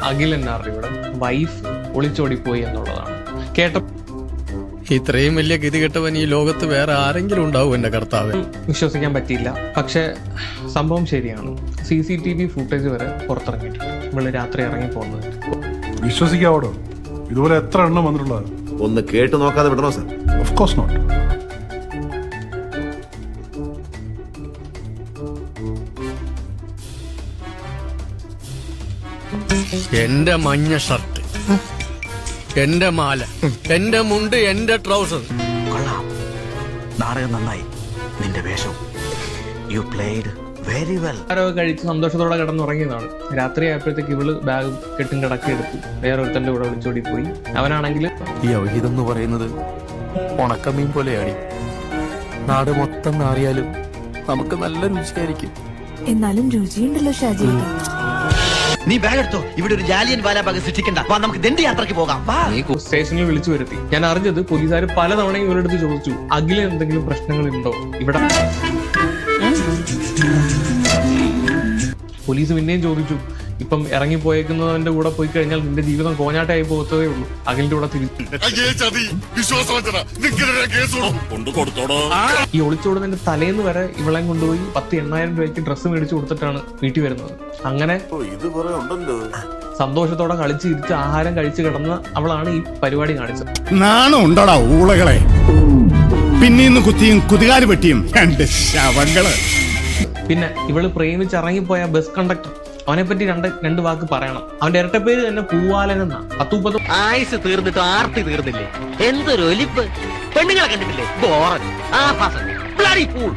Akhilan ആർഡിയുടെ wife ഒളിച്ചോടിപ്പോയി എന്നുള്ളതാണ് കേട്ട. ഇത്രയും വലിയ ഗതികെട്ടവൻ ഈ ലോകത്ത് വേറെ ആരെങ്കിലും ഉണ്ടാവും എന്റെ കർത്താവ്. വിശ്വസിക്കാൻ പറ്റിയില്ല. പക്ഷെ സംഭവം ശരിയാണ്. CCTV ഫുട്ടേജ് വരെ പുറത്തിറങ്ങിയിട്ടുണ്ട്. ഇവള് രാത്രി ഇറങ്ങി പോകുന്നത്. വിശ്വസിക്കാവോ? ഇതുപോലെ എത്ര എണ്ണം വന്നിട്ടുള്ളത്? ഒന്ന് കേട്ട് നോക്കാതെ വിടണോ സാർ? Of course not. എന്റെ മഞ്ഞ ഷർട്ട്, എന്റെ മാല, എന്റെ മുണ്ട്, എന്റെ ട്രൗസർ. കൊള്ളാം, നാടകം നന്നായി. നിന്റെ വേഷം യു പ്ലേഡ് വെരി വെൽ. ആരൊക്കെ കഴിച്ച് സന്തോഷത്തോടെ കിടന്നുറങ്ങിയതാണ്. രാത്രി ആയപ്പോഴത്തേക്ക് ഇവള് ബാഗ് കെട്ടും കിടക്കി എടുത്തു വേറൊരുത്തന്റെ കൂടെ ഒളിച്ചോടി പോയി. അവനാണെങ്കിൽ ഈ അവഹിതം എന്ന് പറയുന്നത് ഉണക്കമീൻ പോലെയാണ്. നാട് മൊത്തം നാറിയാലും നമുക്ക് നല്ല രുചിയായിരിക്കും. എന്നാലും രുചിയുണ്ടല്ലോ ഷാജി. നീ ബാഗ് എടുത്തോ. ഇവിടെ ഒരു ജാലിയൻ വാലാബാഗ് സൃഷ്ടിക്കണ്ട. നമുക്ക് ദണ്ഡി യാത്രക്ക് പോകാം. സ്റ്റേഷനിൽ വിളിച്ചു വരുത്തി. ഞാൻ അറിഞ്ഞത് പോലീസുകാർ പലതവണയും ഇവരെടുത്ത് ചോദിച്ചു, അഖില എന്തെങ്കിലും പ്രശ്നങ്ങളുണ്ടോ ഇവിടെ. പോലീസ് പിന്നെയും ചോദിച്ചു, ഇപ്പം ഇറങ്ങിപ്പോയേക്കുന്നവന്റെ കൂടെ പോയി കഴിഞ്ഞാൽ നിന്റെ ജീവിതം കോഞ്ഞാട്ടായി പോകത്തതേ ഉള്ളൂ. അഖിലിന്റെ കൂടെ ഈ ഒളിച്ചോടുന്നതിന്റെ തലേന്ന് വരെ ഇവളെ കൊണ്ടുപോയി 10,000 രൂപയ്ക്ക് ഡ്രസ്സ് മേടിച്ചു കൊടുത്തിട്ടാണ് വീട്ടിൽ വരുന്നത്. അങ്ങനെ സന്തോഷത്തോടെ കളിച്ച് ഇരിച്ച് ആഹാരം കഴിച്ച് കിടന്ന അവളാണ് ഈ പരിപാടി കാണിച്ചത്. നാണം ഉണ്ടോടാ ഊളകളെ? പിന്നീന്ന് കുത്തിയും കുതികാല് വെട്ടിയും രണ്ട് ശവങ്ങള്. പിന്നെ ഇവള് പ്രേമിച്ചിറങ്ങിപ്പോയ ബസ് കണ്ടക്ടർ, അവനെ പറ്റി രണ്ട് വാക്ക് പറയണം. അവന്റെ ഇരട്ടപ്പേര് തന്നെ പൂവാലൻ എന്നാ. 10-30 ആയുസ് തീർന്നിട്ട് ആർത്തി തീർന്നില്ലേ? എന്തൊരു ഒലിപ്പ്. പെണ്ണുങ്ങളെ കണ്ടിട്ടില്ലേ? ബോറൻ. Bloody fool.